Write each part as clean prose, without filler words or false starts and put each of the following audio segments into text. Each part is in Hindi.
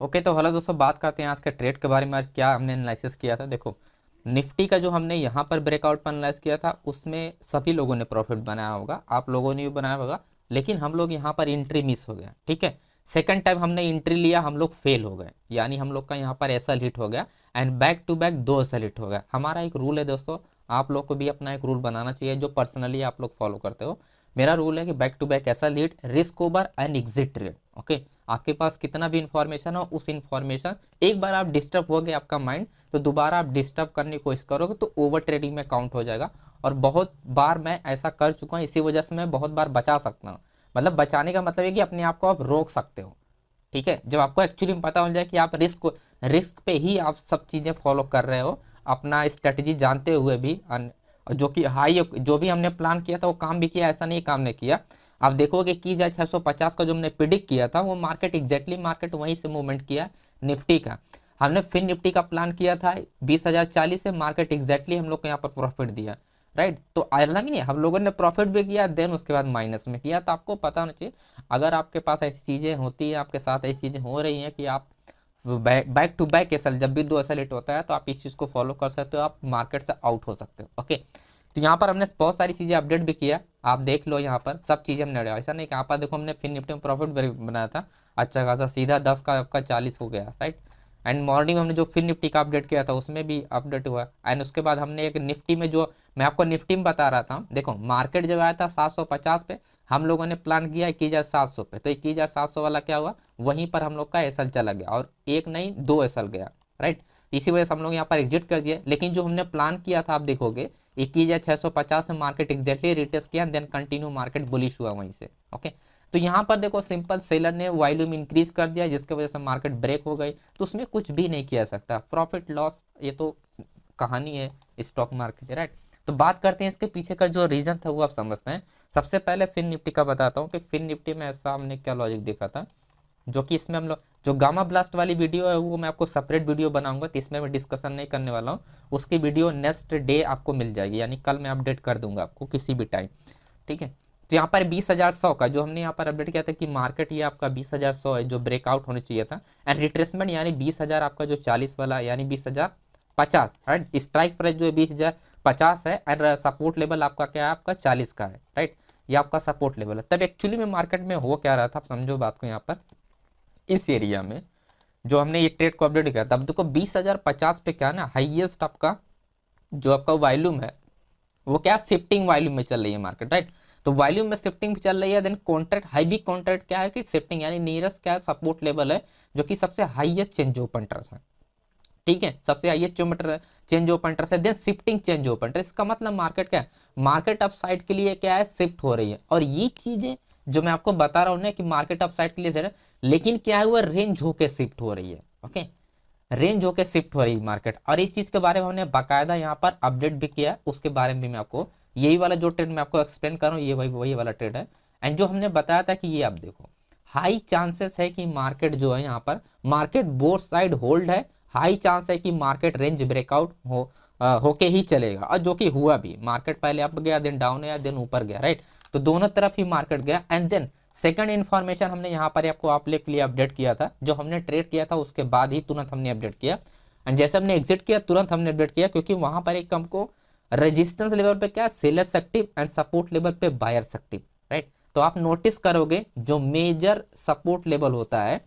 ओके, तो हेलो दोस्तों, बात करते हैं आज के ट्रेड के बारे में। आज क्या हमने एनालिसिस किया था। देखो, निफ्टी का जो हमने यहाँ पर ब्रेकआउट पर एनालाइज किया था उसमें सभी लोगों ने प्रॉफिट बनाया होगा, आप लोगों ने भी बनाया होगा, लेकिन हम लोग यहाँ पर एंट्री मिस हो गया। ठीक है, सेकंड टाइम हमने एंट्री लिया, हम लोग फेल हो गए, यानी हम लोग का यहाँ पर एसल हिट हो गया एंड बैक टू बैक दो एसल हिट हो गया। हमारा एक रूल है दोस्तों, आप लोग को भी अपना एक रूल बनाना चाहिए जो पर्सनली आप लोग फॉलो करते हो। मेरा रूल है कि back to back SL hit, risk over and exit trade. Okay, आपके पास कितना भी इंफॉर्मेशन हो, उस इंफॉर्मेशन एक बार आप डिस्टर्ब हो गए आपका माइंड, तो दोबारा आप डिस्टर्ब करने की कोशिश करोगे तो ओवर ट्रेडिंग में काउंट हो जाएगा। और बहुत बार मैं ऐसा कर चुका हूँ, इसी वजह से मैं बहुत बार बचा सकता हूँ। मतलब बचाने का मतलब है कि अपने आप को आप रोक सकते हो। ठीक है, जब आपको एक्चुअली में पता हो जाए कि आप रिस्क पे ही आप सब चीज़ें फॉलो कर रहे हो, अपना स्ट्रेटजी जानते हुए भी, जो कि हाई जो भी हमने प्लान किया था वो काम भी किया, ऐसा नहीं काम नहीं किया। आप देखोगे कि जाए 650 का जो हमने प्रिडिक्ट किया था वो मार्केट एग्जैक्टली मार्केट वहीं से मूवमेंट किया। निफ्टी का हमने फिर निफ्टी का प्लान किया था 20,040 से, मार्केट एग्जैक्टली हम लोग को यहाँ पर प्रॉफिट दिया। राइट, तो अलग नहीं, हम लोगों ने प्रॉफिट भी किया, देन उसके बाद माइनस में किया। तो आपको पता होना चाहिए, अगर आपके पास ऐसी चीज़ें होती हैं, आपके साथ ऐसी चीज़ें हो रही हैं कि आप बैक टू बैक एसल, जब भी दो एसल हिट होता है तो आप इस चीज़ को फॉलो कर सकते हो, आप मार्केट से आउट हो सकते हो। ओके, तो यहाँ पर हमने बहुत सारी चीज़ें अपडेट भी किया, आप देख लो यहाँ पर सब चीज़ें हमने, ऐसा नहीं कि यहाँ पर देखो हमने फिर निफ्टी में प्रॉफिट बनाया था अच्छा खासा, सीधा 10 का आपका 40 हो गया। राइट, एंड मॉर्निंग में हमने जो फिर निफ्टी का अपडेट किया था उसमें भी अपडेट हुआ। एंड उसके बाद हमने एक निफ्टी में, जो मैं आपको निफ्टी में बता रहा था, देखो मार्केट जब आया था 750 पे, हम लोगों ने प्लान किया 21,700 पे, तो 21,700 वाला क्या हुआ, वहीं पर हम लोग का एसल चला गया और एक नहीं दो एसल गया। राइट, इसी वजह से हम लोग यहाँ पर एग्जिट कर दिए। लेकिन जो हमने प्लान किया था आप देखोगे 21,650 से मार्केट एग्जैक्टली रिटेस्ट किया, देन कंटिन्यू मार्केट बुलिश हुआ वहीं से। ओके, तो यहाँ पर देखो सिंपल सेलर ने वॉल्यूम इंक्रीज कर दिया जिसकी वजह से मार्केट ब्रेक हो गई, तो उसमें कुछ भी नहीं किया सकता, प्रॉफिट लॉस ये तो कहानी है स्टॉक मार्केट। राइट, तो बात करते हैं इसके पीछे का जो रीजन था वो आप समझते हैं। सबसे पहले फिन निफ्टी का बताता हूँ कि फिन निफ्टी में ऐसा हमने क्या लॉजिक देखा था, जो कि इसमें हम लोग जो गामा ब्लास्ट वाली वीडियो है वो मैं आपको सेपरेट वीडियो बनाऊंगा, तो इसमें मैं डिस्कशन नहीं करने वाला हूँ। उसकी वीडियो नेक्स्ट डे आपको मिल जाएगी, यानी कल मैं अपडेट कर दूंगा आपको किसी भी टाइम। ठीक है, तो यहाँ पर 20,100 का जो हमने यहाँ पर अपडेट किया था कि मार्केट ये आपका 20,100 है जो ब्रेकआउट होने चाहिए था, एंड रिट्रेसमेंट यानी 20,000 आपका जो 40 वाला यानी 20,050। राइट, स्ट्राइक प्राइस जो है 20,050 है, एंड सपोर्ट लेवल आपका क्या है, आपका 40 का है। राइट, ये आपका सपोर्ट लेवल है। तब एक्चुअली में मार्केट में हो क्या रहा था, आप समझो बात को। यहाँ पर इस एरिया में जो हमने ये ट्रेड को अपडेट किया, तब देखो 20,050 पे क्या ना हाईएस्ट आपका जो आपका वॉल्यूम है वो क्या शिफ्टिंग वॉल्यूम में चल रही है मार्केट। राइट, तो वॉल्यूम में शिफ्टिंग चल रही है, देन कॉन्ट्रैक्ट हाई भी कॉन्ट्रैक्ट क्या है कि शिफ्टिंग, यानी नियरेस्ट क्या है सपोर्ट लेवल है, जो कि सबसे हाईएस्ट चेंज ओपन ट्रस्ट है। ठीक है, सबसे हाईएस्ट चेंज ओपन ट्रस्ट है, then shifting change open trust. इसका मतलब मार्केट क्या है, मार्केट अप साइड के लिए क्या है, शिफ्ट हो रही है। और ये चीजें जो मैं आपको बता रहा हूँ ना कि मार्केट अप साइड के लिए है, लेकिन क्या है वो रेंज होके शिफ्ट हो रही है। ओके, रेंज होके शिफ्ट हो रही है मार्केट, और इस चीज के बारे में हमने बाकायदा यहाँ पर अपडेट भी किया, उसके बारे में भी मैं आपको, यही वाला जो ट्रेड मैं आपको एक्सप्लेन कर रहा हूँ ये वही वही वाला ट्रेड है। एंड जो हमने बताया था कि ये आप देखो हाई चांसेस है कि मार्केट जो है यहाँ पर मार्केट बोथ साइड होल्ड है, हाई चांस है कि मार्केट रेंज ब्रेकआउट होके ही चलेगा, और जो कि हुआ भी, मार्केट पहले अप गया देन डाउन गया देन ऊपर गया। राइट, तो दोनों तरफ ही मार्केट गया। एंड देन सेकंड इन्फॉर्मेशन हमने यहाँ पर आपको आप लोग के लिए अपडेट किया था, जो हमने ट्रेड किया था उसके बाद ही तुरंत हमने अपडेट किया, एंड जैसे हमने एग्जिट किया तुरंत हमने अपडेट किया, क्योंकि वहां पर एक हमको रेजिस्टेंस लेवल पे क्या seller active and support level पे बायर एक्टिव। राइट, तो आप नोटिस करोगे जो मेजर सपोर्ट लेवल होता है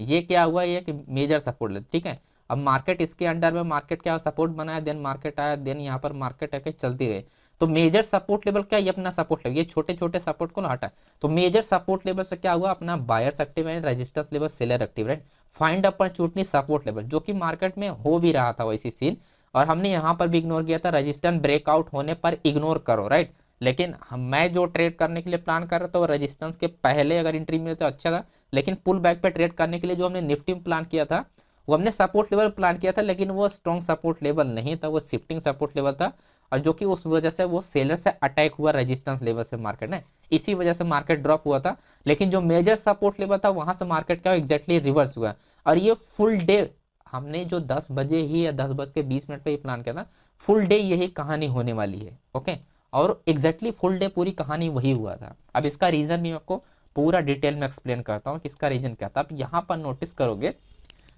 ये क्या हुआ, ये कि मेजर सपोर्ट लेवल। ठीक है, अब मार्केट इसके अंडर में मार्केट क्या सपोर्ट बनाया, देन मार्केट आया, देन यहाँ पर मार्केट आके चलती रही। तो मेजर सपोर्ट लेवल क्या, ये अपना सपोर्ट लेवल, ये छोटे छोटे सपोर्ट को ना हटा, तो मेजर सपोर्ट लेवल से क्या हुआ, अपना बायर्स एक्टिव है, resistance level seller active. Right, find opportunity support level, जो कि मार्केट में हो भी रहा था वैसी सीन, और हमने यहाँ पर भी इग्नोर किया था, रेजिस्टेंस ब्रेकआउट होने पर इग्नोर करो। राइट, लेकिन मैं जो ट्रेड करने के लिए प्लान कर रहा था वो रेजिस्टेंस के पहले अगर एंट्री मिले तो अच्छा था, लेकिन पुल बैक पे ट्रेड करने के लिए जो हमने निफ्टी में प्लान किया था वो हमने सपोर्ट लेवल प्लान किया था, लेकिन वो स्ट्रॉन्ग सपोर्ट लेवल नहीं था, वो शिफ्टिंग सपोर्ट लेवल था, और जो कि उस वजह से वो सेलर से अटैक हुआ रेजिस्टेंस लेवल से मार्केट ने, इसी वजह से मार्केट ड्रॉप हुआ था। लेकिन जो मेजर सपोर्ट लेवल था वहां से मार्केट का एग्जैक्टली रिवर्स हुआ, और ये फुल डे हमने जो 10 बजे ही या 10:20 पे ही प्लान किया था, फुल डे यही कहानी होने वाली है। ओके, और एग्जैक्टली फुल डे पूरी कहानी वही हुआ था। अब इसका रीजन भी आपको पूरा डिटेल में एक्सप्लेन करता हूँ कि इसका रीजन क्या था। आप यहाँ पर नोटिस करोगे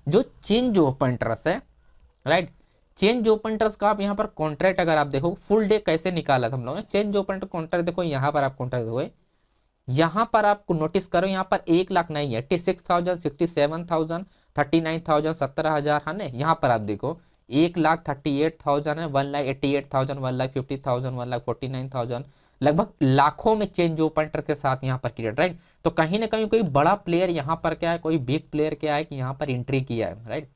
जो चेंज ओपन इंटरेस्ट है, राइट, चेंज ओपन इंटरेस्ट का आप यहाँ पर कॉन्ट्रैक्ट अगर आप देखो फुल डे कैसे निकाला था हम लोगों ने, चेंज ओपन कॉन्ट्रैक्ट देखो यहाँ पर आप कॉन्ट्रैक्ट देखोगे, यहाँ पर आपको नोटिस करो यहाँ पर 1 लाख नहीं है, 86,000, 67,000, 39,000, 17,000 है ना। यहाँ पर आप देखो 1,38,000 है, 1,88,000, 1,50,000, 1,49,000, लगभग लाखों में चेंज ओपन इंटरेस्ट के साथ यहाँ पर क्रिएट, राइट। तो कहीं ना कहीं कोई बड़ा प्लेयर यहाँ पर क्या है, कोई बिग प्लेयर क्या है कि यहाँ पर एंट्री किया है, राइट,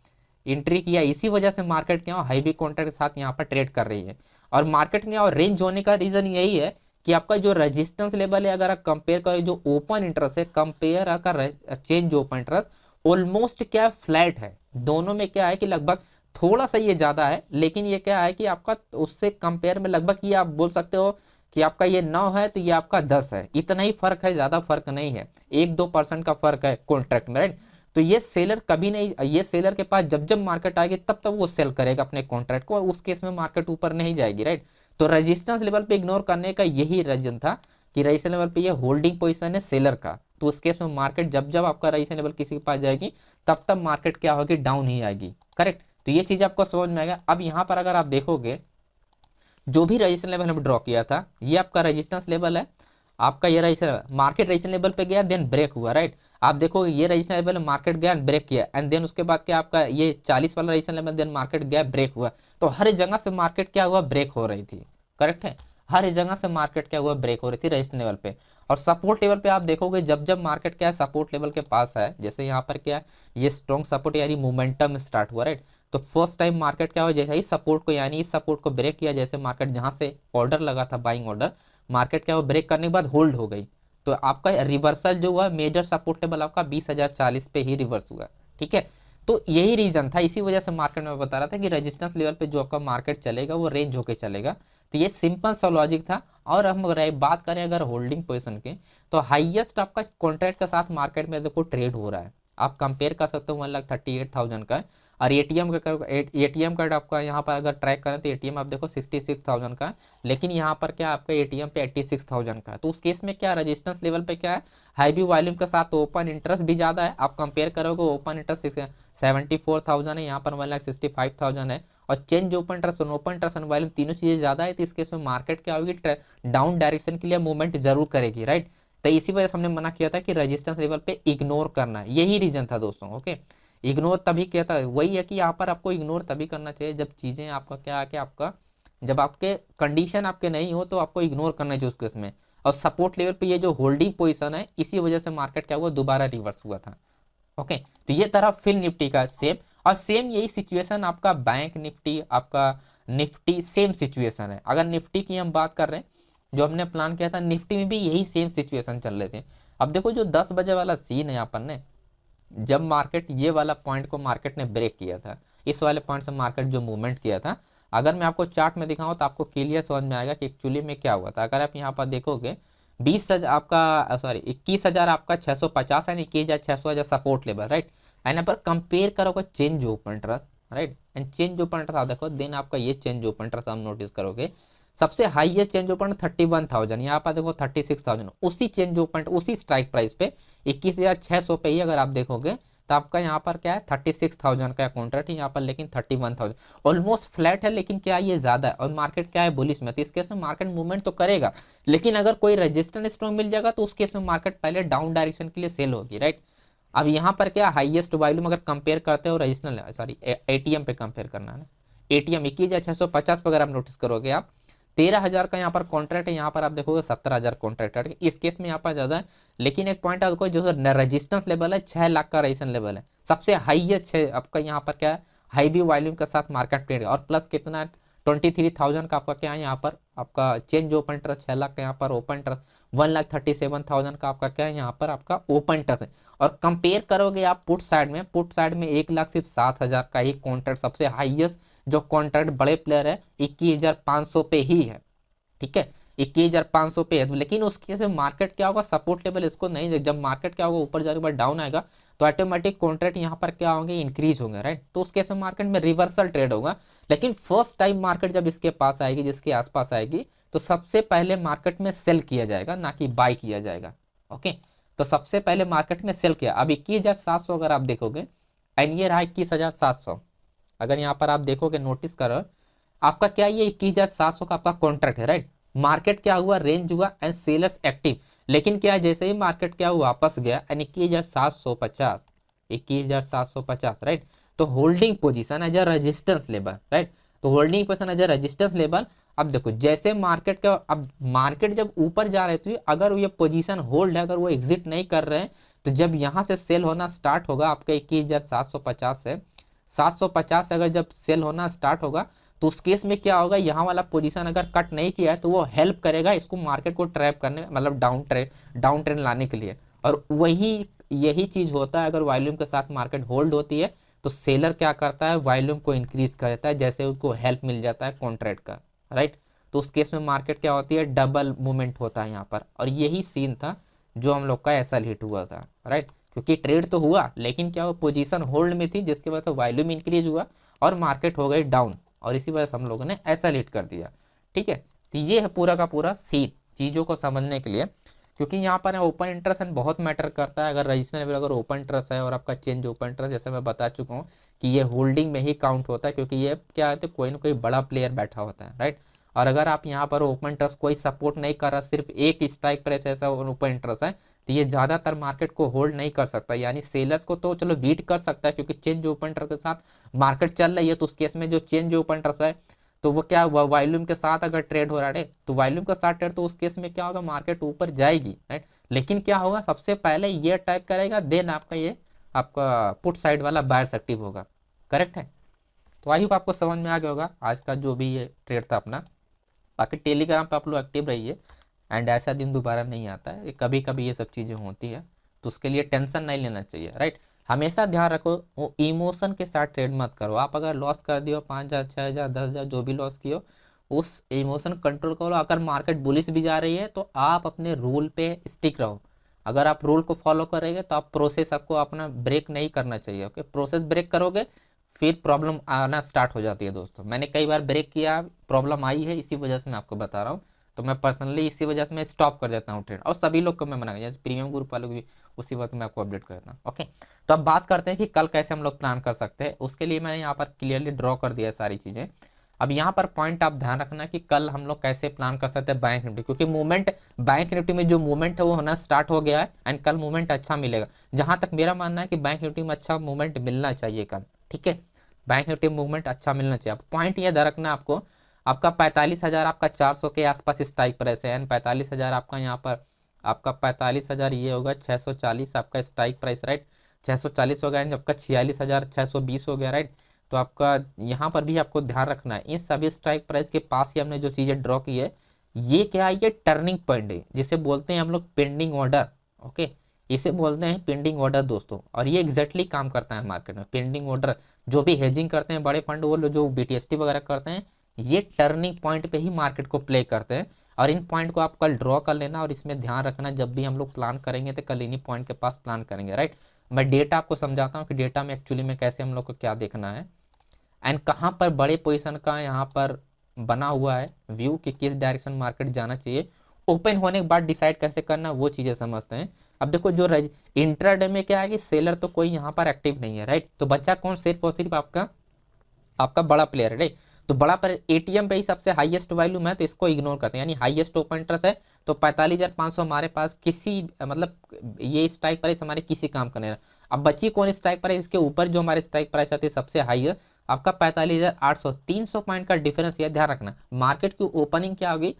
एंट्री किया, इसी वजह से मार्केट क्या हाई बी कॉन्ट्रैक्ट के साथ यहाँ पर ट्रेड कर रही है। और मार्केट में और रेंज होने का रीजन यही है कि आपका जो रेजिस्टेंस लेवल है, अगर आप कंपेयर करें जो ओपन इंटरेस्ट है कंपेयर अगर चेंज ओपन इंटरेस्ट, ऑलमोस्ट क्या फ्लैट है, दोनों में क्या है कि लगभग थोड़ा सा ये ज्यादा है, लेकिन ये क्या है कि आपका उससे कंपेयर में लगभग ये आप बोल सकते हो कि आपका ये 9 है तो ये आपका 10 है, इतना ही फर्क है, ज्यादा फर्क नहीं है, 1-2% का फर्क है कॉन्ट्रैक्ट में, राइट। तो ये सेलर कभी नहीं, ये सेलर के पास जब जब मार्केट आएगी तब तब वो सेल करेगा अपने कॉन्ट्रैक्ट को, और उस केस में मार्केट ऊपर नहीं जाएगी, राइट। तो रेजिस्टेंस लेवल पे इग्नोर करने का यही रीजन था कि रेजिस्टेंस लेवल पे ये होल्डिंग पोजीशन है सेलर का, तो उस केस में मार्केट जब जब आपका रेजिस्टेंस लेवल किसी के पास जाएगी तब तब मार्केट क्या होगी, डाउन ही आएगी, करेक्ट। तो ये चीज आपको समझ में आएगा। अब यहाँ पर अगर आप देखोगे जो भी रेजिस्टेंस लेवल हमने ड्रॉ किया था, ये आपका रेजिस्टेंस लेवल है, आपका ये रेजिस्टेंस मार्केट रेजिस्टेंस लेवल पे गया देन ब्रेक हुआ, राइट। आप देखोगे ये रेजिस्टेंस लेवल मार्केट गया ब्रेक किया, एंड देन उसके बाद क्या आपका ये 40 वाला रेजिस्टेंस लेवल, देन मार्केट गया ब्रेक हुआ। तो हर जगह से मार्केट क्या हुआ, ब्रेक हो रही थी, करेक्ट है, हर जगह से मार्केट क्या हुआ, ब्रेक हो रही थी रेजिस्टेंस लेवल पे। और सपोर्ट लेवल पे आप देखोगे जब जब मार्केट क्या है सपोर्ट लेवल के पास है, जैसे यहाँ पर क्या है ये स्ट्रॉन्ग सपोर्ट यानी मोमेंटम स्टार्ट हुआ, राइट। तो फर्स्ट टाइम मार्केट क्या हुआ, जैसे ही सपोर्ट को यानी इस सपोर्ट को ब्रेक किया, जैसे मार्केट जहां से ऑर्डर लगा था बाइंग ऑर्डर, मार्केट क्या हुआ ब्रेक करने के बाद होल्ड हो गई। तो आपका रिवर्सल जो हुआ मेजर सपोर्ट लेवल आपका 20,040 पे ही रिवर्स हुआ, ठीक है। तो यही रीजन था, इसी वजह से मार्केट में बता रहा था कि रेजिस्टेंस लेवल पे जो आपका मार्केट चलेगा वो रेंज होके चलेगा। तो ये सिंपल सा लॉजिक था। और हम अगर बात करें अगर होल्डिंग पोजीशन की, तो हाईएस्ट आपका कॉन्ट्रैक्ट के साथ मार्केट में देखो ट्रेड हो रहा है, आप कंपेयर कर सकते हो 1,38,000 का। और एटीएम का आपका यहाँ पर अगर ट्रैक करें तो एटीएम आप देखो 66,000 का, लेकिन यहाँ पर क्या आपका एटीएम पे 86,000 का। तो उस केस में क्या रेजिस्टेंस लेवल पे क्या है, हाई बी वॉल्यूम के साथ ओपन इंटरेस्ट भी ज़्यादा है, आप कंपेयर करोगे ओपन इंटरेस्ट 74,000 है, यहाँ पर 1,65,000 है, और चेंज ओपन इंटरेस्ट और ओपन इंटरेस्ट वॉल्यूम तीनों चीज़ें ज़्यादा है। तो इस केस में मार्केट क्या होगी, डाउन डायरेक्शन के लिए मूवमेंट जरूर करेगी, राइट। तो इसी वजह से हमने मना किया था कि रेजिस्टेंस लेवल पे इग्नोर करना है, यही रीजन था दोस्तों, ओके। इग्नोर तभी किया था, वही है कि यहाँ पर आपको इग्नोर तभी करना चाहिए जब चीज़ें आपका क्या है कि आपका जब आपके कंडीशन आपके नहीं हो तो आपको इग्नोर करना चाहिए उस केस में। और सपोर्ट लेवल पे ये जो होल्डिंग पोजीशन है इसी वजह से मार्केट क्या हुआ, दोबारा रिवर्स हुआ था, ओके। तो ये तरह फिर निफ्टी का सेम, और सेम यही सिचुएशन आपका बैंक निफ्टी, आपका निफ्टी सेम सिचुएशन है। अगर निफ्टी की हम बात कर रहे हैं, जो हमने प्लान किया था निफ्टी में भी यही सेम सिचुएशन चल रहे थे। अब देखो जो 10 बजे वाला सीन है अपन ने, जब मार्केट ये वाला पॉइंट को मार्केट ने ब्रेक किया था, इस वाले पॉइंट से मार्केट जो मूवमेंट किया था, अगर मैं आपको चार्ट में दिखाऊं तो आपको क्लियर समझ में आएगा कि एक्चुअली में क्या हुआ था। अगर आप यहाँ पर देखोगे 20,000 आपका 21,000 आपका 650 है, 21,600 सपोर्ट लेवल, राइट। एंड यहाँ पर कंपेयर करोगे change open interest, right, and change open interest आप देखो, देन आपका ये चेंज ओपन इंटरेस्ट आप नोटिस करोगे सबसे हाईएस्ट चेंज ओपन 31,000, यहाँ पर देखो 36,000, उसी चेंज ओपन उसी स्ट्राइक प्राइस पे 21,600 पे ही अगर आप देखोगे तो आपका यहाँ पर क्या है 36,000 का कॉन्ट्रैक्ट है यहाँ पर, लेकिन 31,000 ऑलमोस्ट फ्लैट है, लेकिन क्या ये ज्यादा है। और मार्केट क्या है बुलिश में, तो इस केस में मार्केट मूवमेंट तो करेगा, लेकिन अगर कोई रेजिस्टेंस स्ट्रॉन्ग मिल जाएगा तो उस केस में मार्केट पहले डाउन डायरेक्शन के लिए सेल होगी, राइट। अब यहाँ पर क्या हाईएस्ट वॉल्यूम अगर कंपेयर करते हो रेजिस्टेंस एटीएम पे कंपेयर करना है ना, एटीएम 21,650 पर अगर आप नोटिस करोगे आप 13,000 का यहाँ पर कॉन्ट्रैक्ट है, यहाँ पर आप देखोगे 17,000 कॉन्ट्रैक्ट है, इस केस में यहाँ पर ज़्यादा है। लेकिन एक पॉइंट आपको जो रेजिस्टेंस लेवल है 6 लाख का रेजिस्टेंस लेवल है, सबसे हाईएस्ट है आपका यहाँ पर क्या है हाई बी वॉल्यूम के साथ मार्केट ट्रेड, और प्लस कितना 23,000 का आपका क्या है यहाँ पर आपका चेंज ओपन इंटरेस्ट, 6 लाख का यहाँ पर ओपन इंटरेस्ट, 1,37,000 का आपका क्या है यहाँ पर आपका ओपन इंटरेस्ट है। और कंपेयर करोगे आप पुट साइड में, पुट साइड में 1,07,000 का ही कॉन्ट्रैक्ट सबसे हाईएस्ट जो कॉन्ट्रैक्ट बड़े प्लेयर है 21,500 पे ही है, ठीक है 21,500 पे है। लेकिन उसके से मार्केट क्या होगा, सपोर्ट लेवल इसको नहीं, जब मार्केट क्या होगा ऊपर जाने के बाद डाउन आएगा तो ऑटोमेटिक कॉन्ट्रैक्ट यहाँ पर क्या होंगे इंक्रीज होंगे, राइट। तो उस केस में मार्केट में रिवर्सल ट्रेड होगा। लेकिन फर्स्ट टाइम मार्केट जब इसके पास आएगी, जिसके आसपास आएगी, तो सबसे पहले मार्केट में सेल किया जाएगा, ना कि बाय किया जाएगा, ओके। तो सबसे पहले मार्केट में सेल किया। अब 21,700 अगर आप देखोगे एंड ये रहा 21,700। अगर यहाँ पर आप देखोगे, नोटिस करो, आपका क्या ये 21,700 का आपका कॉन्ट्रैक्ट है, राइट। मार्केट क्या हुआ, रेंज हुआ एंड सेलर्स एक्टिव, लेकिन क्या है, जैसे ही मार्केट क्या हुआ, वापस गया एंड 21,750, 21,750, राइट। तो holding position as a resistance level, right. तो holding position as a resistance level. अब देखो, जैसे मार्केट का, अब मार्केट जब ऊपर जा रहे थे, अगर ये पोजीशन होल्ड है, अगर वो एग्जिट नहीं कर रहे हैं, तो जब यहाँ से सेल होना स्टार्ट होगा, आपका 21,750 है, 750 अगर जब सेल होना स्टार्ट होगा, तो उस केस में क्या होगा, यहाँ वाला पोजीशन अगर कट नहीं किया है, तो वो हेल्प करेगा इसको मार्केट को ट्रैप करने, मतलब डाउन ट्रेंड लाने के लिए। और वही यही चीज होता है, अगर वॉल्यूम के साथ मार्केट होल्ड होती है, तो सेलर क्या करता है, वॉल्यूम को इंक्रीज कर देता है, जैसे उसको हेल्प मिल जाता है कॉन्ट्रैक्ट का, राइट। तो उस केस में मार्केट क्या होती है, डबल मूवमेंट होता है यहाँ पर। और यही सीन था जो हम लोग का ऐसा हिट हुआ था, राइट। क्योंकि ट्रेड तो हुआ, लेकिन क्या, वो पोजीशन होल्ड में थी, जिसकी वजह से वॉल्यूम इंक्रीज हुआ और मार्केट हो गई डाउन, और इसी वजह से हम लोगों ने ऐसा लीड कर दिया, ठीक है। तो ये है पूरा का पूरा सीन चीज़ों को समझने के लिए, क्योंकि यहाँ पर ओपन इंटरेस्ट बहुत मैटर करता है। अगर रजिस्टर लेवल अगर ओपन इंटरेस्ट है और आपका चेंज ओपन इंटरेस्ट, जैसे मैं बता चुका हूँ कि ये होल्डिंग में ही काउंट होता है, क्योंकि ये क्या है, तो कोई ना कोई बड़ा प्लेयर बैठा होता है, राइट। और अगर आप यहाँ पर ओपन इंटरेस्ट कोई सपोर्ट नहीं कर रहा, सिर्फ एक स्ट्राइक प्राइस ऐसा ओपन इंटरेस्ट है, तो ये ज़्यादातर मार्केट को होल्ड नहीं कर सकता। यानी सेलर्स को तो चलो बीट कर सकता है, क्योंकि चेंज ओपन इंटरेस्ट के साथ मार्केट चल रही है, तो उस केस में जो चेंज ओपन इंटरेस्ट है, तो वो क्या, वॉल्यूम के साथ अगर ट्रेड हो रहा है, तो वॉल्यूम के साथ ट्रेड, तो उस केस में क्या होगा, मार्केट ऊपर जाएगी, राइट। लेकिन क्या होगा, सबसे पहले ये अटैक करेगा, देन आपका ये आपका पुट साइड वाला बायर्स एक्टिव होगा, करेक्ट है। तो आई होप आपको समझ में आ गया होगा आज का जो भी ये ट्रेड था अपना। बाकी टेलीग्राम पे आप लोग एक्टिव रहिए, एंड ऐसा दिन दोबारा नहीं आता है, कभी कभी ये सब चीज़ें होती है, तो उसके लिए टेंशन नहीं लेना चाहिए, राइट। हमेशा ध्यान रखो, वो इमोशन के साथ ट्रेड मत करो। आप अगर लॉस कर दियो 5,000 6,000 10,000 जो भी लॉस कियो, उस इमोशन कंट्रोल करो। अगर मार्केट बुलिश भी जा रही है, तो आप अपने रूल पे स्टिक रहो। अगर आप रूल को फॉलो करेंगे, तो आप प्रोसेस आपको अपना ब्रेक नहीं करना चाहिए, ओके। प्रोसेस ब्रेक करोगे, फिर प्रॉब्लम आना स्टार्ट हो जाती है दोस्तों। मैंने कई बार ब्रेक किया, प्रॉब्लम आई है, इसी वजह से मैं आपको बता रहा हूँ। तो मैं पर्सनली इसी वजह से मैं स्टॉप कर देता हूँ ट्रेड, और सभी लोग को मैं मना, जैसे प्रीमियम ग्रुप वालों को भी उसी वक्त मैं आपको अपडेट कर देता हूँ, ओके। तो अब बात करते हैं कि कल कैसे हम लोग प्लान कर सकते हैं। उसके लिए मैंने यहाँ पर क्लियरली ड्रॉ कर दिया है सारी चीज़ें। अब यहाँ पर पॉइंट आप ध्यान रखना कि कल हम लोग कैसे प्लान कर सकते हैं बैंक निफ्टी, क्योंकि मूवमेंट बैंक निफ्टी में जो मूवमेंट है वो होना स्टार्ट हो गया है, एंड कल मूवमेंट अच्छा मिलेगा। जहाँ तक मेरा मानना है कि बैंक निफ्टी में अच्छा मूवमेंट मिलना चाहिए कल, ठीक है। बैंक निफ्टी मूवमेंट अच्छा मिलना चाहिए। पॉइंट ये ध्यान रखना आपको, आपका 45,000 आपका 400 के आसपास स्ट्राइक प्राइस है, एंड 45,000 आपका यहाँ पर, आपका 45,000 ये होगा 640 आपका स्ट्राइक प्राइस, राइट। 640 हो गया, एंड आपका 46,620 हो गया, राइट। तो आपका यहाँ पर भी आपको ध्यान रखना है, इन सभी स्ट्राइक प्राइस के पास ही हमने जो चीज़ें ड्रॉ की है, ये क्या है, ये टर्निंग पॉइंट है, जिसे बोलते हैं हम लोग पेंडिंग ऑर्डर, ओके। इसे बोलते हैं पेंडिंग ऑर्डर दोस्तों, और ये एग्जैक्टली काम करता है मार्केट में। पेंडिंग ऑर्डर जो भी हेजिंग करते हैं बड़े फंड, वो लोग जो बीटीएसटी वगैरह करते हैं, ये टर्निंग पॉइंट पे ही मार्केट को प्ले करते हैं। और इन पॉइंट को आप कल ड्रॉ कर लेना, और इसमें ध्यान रखना, जब भी हम लोग प्लान करेंगे तो कल इन्हीं पॉइंट के पास प्लान करेंगे, राइट। मैं डेटा आपको समझाता हूँ कि डेटा में एक्चुअली में कैसे हम लोग को क्या देखना है, एंड कहाँ पर बड़े पोजीशन का यहाँ पर बना हुआ है व्यू कि किस डायरेक्शन मार्केट जाना चाहिए। ओपन होने के बाद डिसाइड कैसे करना, वो चीज़ें समझते हैं। अब देखो, जो इंट्राडे में क्या है कि सेलर तो कोई यहाँ पर एक्टिव नहीं है, राइट। तो बच्चा कौन, सिर्फ और सिर्फ आपका आपका बड़ा प्लेयर है, राइट। तो बड़ा पर एटीएम पे ही सबसे हाईएस्ट वैल्यूम है, तो इसको इग्नोर करते हैं, यानी हाईएस्ट ओपन इंटरेस्ट है। तो 45,500 हमारे पास किसी, मतलब ये स्ट्राइक प्राइस हमारे किसी काम का नहीं रहा। अब बची कौन स्ट्राइक प्राइस, इसके ऊपर जो हमारे स्ट्राइक प्राइस आती है सबसे हाई है आपका 45,800, 300 पॉइंट का डिफरेंस, ये ध्यान रखना। मार्केट की ओपनिंग क्या होगी,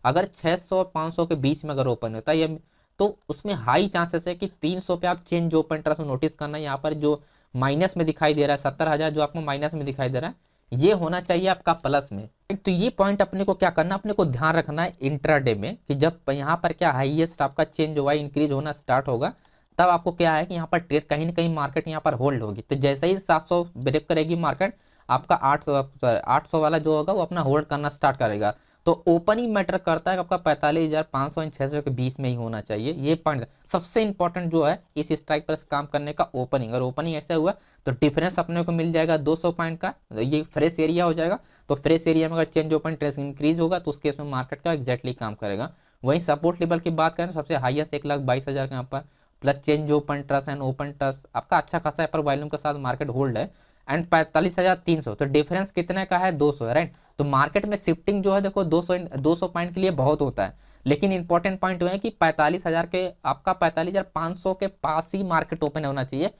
अगर 600 500 के बीच में अगर ओपन होता है ये, तो उसमें हाई चांसेस है कि 300 पे आप चेंज ओपन इंटरेस्ट नोटिस करना। यहाँ पर जो माइनस में दिखाई दे रहा है 70,000, जो आपको माइनस में दिखाई दे रहा है, ये होना चाहिए आपका प्लस में। तो ये पॉइंट अपने को क्या करना, अपने को ध्यान रखना है इंट्राडे में, कि जब यहाँ पर क्या हाईएस्ट आपका चेंज हुआ, इंक्रीज होना स्टार्ट होगा, तब आपको क्या है कि यहाँ पर ट्रेड कहीं ना कहीं मार्केट यहाँ पर होल्ड होगी। तो जैसे ही 700 ब्रेक करेगी मार्केट, आपका 800 वाला जो होगा वो अपना होल्ड करना स्टार्ट करेगा। तो ओपनिंग मैटर करता है कि आपका 45,500 और 600 के बीच में ही होना चाहिए। ये पॉइंट सबसे इंपॉर्टेंट जो है इस स्ट्राइक पर काम करने का, ओपनिंग। अगर ओपनिंग ऐसा हुआ तो डिफरेंस अपने को मिल जाएगा 200 पॉइंट का, ये फ्रेश एरिया हो जाएगा। तो फ्रेश एरिया में अगर चेंज ओपन ट्रेस इंक्रीज होगा, तो उस केस में मार्केट का एक्जैक्टली काम करेगा। वहीं सपोर्ट लेवल की बात करें, सबसे हाईएस्ट 1,22,000 का यहाँ पर plus change open trust and open trust आपका अच्छा खासा अपर वॉल्यूम के साथ मार्केट होल्ड है एंड 45,300, तो डिफरेंस कितने का है 200 है, राइट। तो मार्केट में शिफ्टिंग जो है देखो 200 पॉइंट के लिए बहुत होता है, लेकिन इंपॉर्टेंट पॉइंट वो है कि 45,000 के आपका 45,500 के पास ही मार्केट ओपन होना चाहिए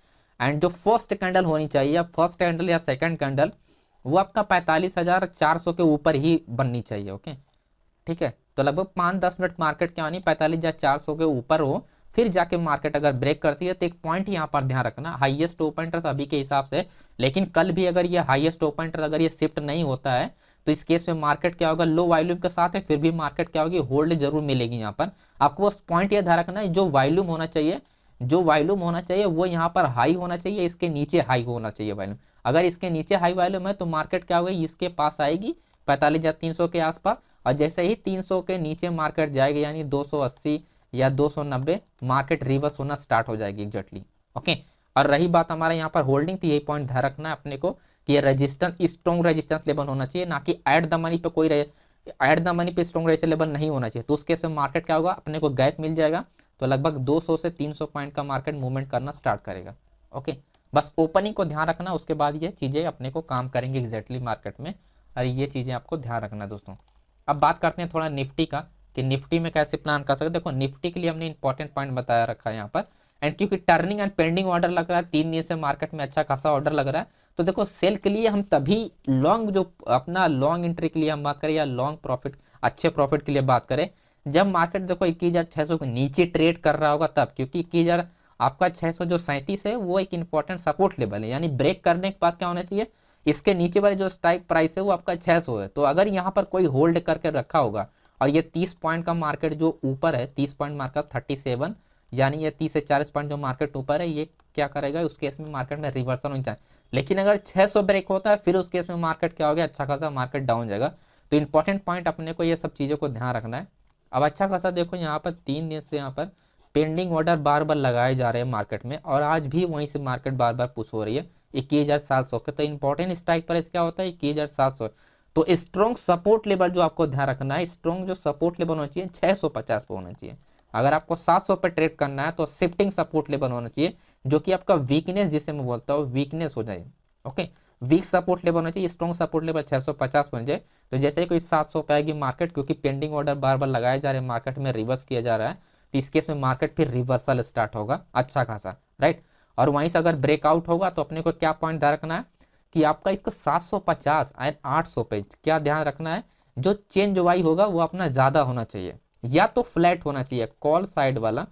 एंड जो फर्स्ट कैंडल होनी चाहिए, फर्स्ट कैंडल या सेकंड कैंडल, वो आपका 45,400 के ऊपर ही बननी चाहिए। ओके ठीक है, तो लगभग 5-10 मिनट मार्केट क्या होनी 45,400 के ऊपर हो, फिर जाके मार्केट अगर ब्रेक करती है तो एक पॉइंट यहाँ पर ध्यान रखना, हाईएस्ट ओपन इंटरेस्ट अभी के हिसाब से, लेकिन कल भी अगर ये हाईएस्ट ओपन इंटरेस्ट अगर ये शिफ्ट नहीं होता है तो इस केस में मार्केट क्या होगा, लो वॉल्यूम के साथ है, फिर भी मार्केट क्या होगी, होल्ड जरूर मिलेगी। यहाँ पर आपको बस पॉइंट ये ध्यान रखना है, जो वॉल्यूम होना चाहिए, जो वॉल्यूम होना चाहिए वो यहाँ पर हाई होना चाहिए, इसके नीचे हाई होना चाहिए वॉल्यूम। अगर इसके नीचे हाई वॉल्यूम है तो मार्केट क्या होगी, इसके पास आएगी 45,300 के आसपास, और जैसे ही 300 के नीचे मार्केट जाएगी यानी 280 या 290, मार्केट रिवर्स होना स्टार्ट हो जाएगी एग्जैक्टली। ओके, और रही बात हमारे यहाँ पर होल्डिंग, तो यही पॉइंट ध्यान रखना है अपने को कि ये रेजिस्टेंस स्ट्रॉन्ग रेजिस्टेंस लेवल होना चाहिए, ना कि एट द मनी पे कोई एट द मनी पे स्ट्रॉन्ग रेजिस्टेंस लेवल नहीं होना चाहिए। तो उस केस में मार्केट क्या होगा, अपने को गैप मिल जाएगा, तो लगभग 200 से 300 पॉइंट का मार्केट मूवमेंट करना स्टार्ट करेगा। ओके, बस ओपनिंग को ध्यान रखना, उसके बाद ये चीज़ें अपने को काम करेंगे एग्जैक्टली मार्केट में, और ये चीज़ें आपको ध्यान रखना है दोस्तों। अब बात करते हैं थोड़ा निफ्टी का, कि निफ्टी में कैसे प्लान कर सकते। देखो निफ्टी के लिए हमने इंपॉर्टेंट पॉइंट बताया रखा है यहाँ पर, एंड क्योंकि टर्निंग एंड पेंडिंग ऑर्डर लग रहा है 3 दिन से मार्केट में अच्छा खासा ऑर्डर लग रहा है, तो देखो सेल के लिए हम तभी लॉन्ग, जो अपना लॉन्ग एंट्री के लिए हम बात करें या लॉन्ग प्रॉफिट, अच्छे प्रॉफिट के लिए बात करें, जब मार्केट देखो 21,600 के नीचे ट्रेड कर रहा होगा तब, क्योंकि 21,000 आपका 600 जो 37 है वो एक इंपॉर्टेंट सपोर्ट लेवल है, यानी ब्रेक करने के बाद क्या होना चाहिए, इसके नीचे वाले जो स्ट्राइक प्राइस है वो आपका 600 है। तो अगर यहाँ पर कोई होल्ड करके रखा होगा और ये 30 पॉइंट का मार्केट जो ऊपर है, 30 पॉइंट मार्केट 37, यानी ये 30 से 40 पॉइंट जो मार्केट ऊपर है, ये क्या करेगा, उस केस में मार्केट में रिवर्सल होना चाहिए। लेकिन अगर 600 ब्रेक होता है फिर उस केस में मार्केट क्या हो गया, अच्छा खासा मार्केट डाउन जाएगा। तो इंपॉर्टेंट पॉइंट अपने को ये सब चीज़ों को ध्यान रखना है। अब अच्छा खासा देखो यहाँ पर 3 दिन से यहाँ पर पेंडिंग ऑर्डर बार बार लगाए जा रहे हैं मार्केट में, और आज भी वहीं से मार्केट बार बार पुश हो रही है 21,700 के। तो इंपॉर्टेंट स्ट्राइक प्राइस क्या होता है 21,700। तो स्ट्रॉन्ग सपोर्ट लेवल जो आपको ध्यान रखना है, स्ट्रॉन्ग जो सपोर्ट लेवल होना चाहिए 650 पे होना चाहिए। अगर आपको 700 पे ट्रेड करना है तो शिफ्टिंग सपोर्ट लेवल होना चाहिए, जो कि आपका वीकनेस, जिसे मैं बोलता हूँ वीकनेस हो जाए। ओके, वीक सपोर्ट लेवल होना चाहिए, स्ट्रॉन्ग सपोर्ट लेवल 650 बन जाए। तो जैसे ही कोई 700 पे आएगी मार्केट, क्योंकि पेंडिंग ऑर्डर बार बार लगाए जा रहे हैं, मार्केट में रिवर्स किया जा रहा है, तो इस केस में मार्केट फिर रिवर्सल स्टार्ट होगा अच्छा खासा, राइट। और वहीं से अगर ब्रेकआउट होगा तो अपने को क्या पॉइंट ध्यान रखना है कि आपका इसका 750 एंड 800 पे क्या ध्यान रखना है, जो चेंज वाई होगा वो अपना ज़्यादा होना चाहिए, या तो फ्लैट होना चाहिए कॉल साइड वाला,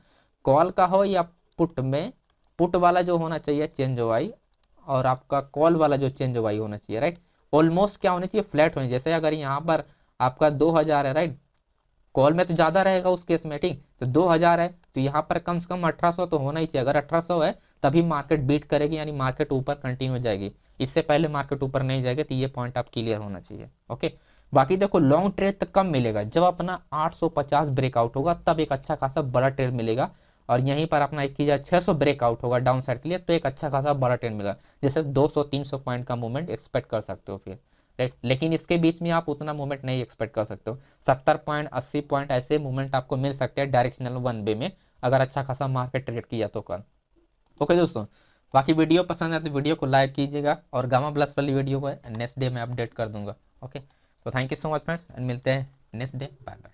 कॉल का हो, या पुट में पुट वाला जो होना चाहिए चेंज वाई, और आपका कॉल वाला जो चेंज वाई होना चाहिए, राइट। ऑलमोस्ट क्या होना चाहिए, फ्लैट होनी। जैसे अगर यहाँ पर आपका 2,000 है, राइट, कॉल में तो ज़्यादा रहेगा उस केस में, ठीक, तो 2,000 है तो यहाँ पर कम से कम 1,800 तो होना ही चाहिए। अगर 1,800 है तभी मार्केट बीट करेगी, यानी मार्केट ऊपर कंटिन्यू हो जाएगी, इससे पहले मार्केट ऊपर नहीं जाएगी। तो ये पॉइंट आप क्लियर होना चाहिए। ओके, बाकी देखो लॉन्ग ट्रेड तक कब मिलेगा, जब अपना 850 ब्रेकआउट होगा तब एक अच्छा खासा बड़ा ट्रेड मिलेगा, और यहीं पर अपना 21,600 ब्रेकआउट होगा डाउन साइड के लिए, तो एक अच्छा खासा बड़ा ट्रेड मिलेगा, जैसे 200-300 पॉइंट का मूवमेंट एक्सपेक्ट कर सकते हो फिर, राइट। लेकिन इसके बीच में आप उतना मूवमेंट नहीं एक्सपेक्ट कर सकते हो, 70 पॉइंट 80 पॉइंट ऐसे मूवमेंट आपको मिल सकते हैं डायरेक्शनल 1 वे में, अगर अच्छा खासा मार्केट ट्रेड किया तो कल। ओके दोस्तों, बाकी वीडियो पसंद है तो वीडियो को लाइक कीजिएगा, और गामा प्लस वाली वीडियो को नेक्स्ट डे में अपडेट कर दूंगा। ओके, तो thank you so much friends, and मिलते हैं नेक्स्ट डे, बाय बाय।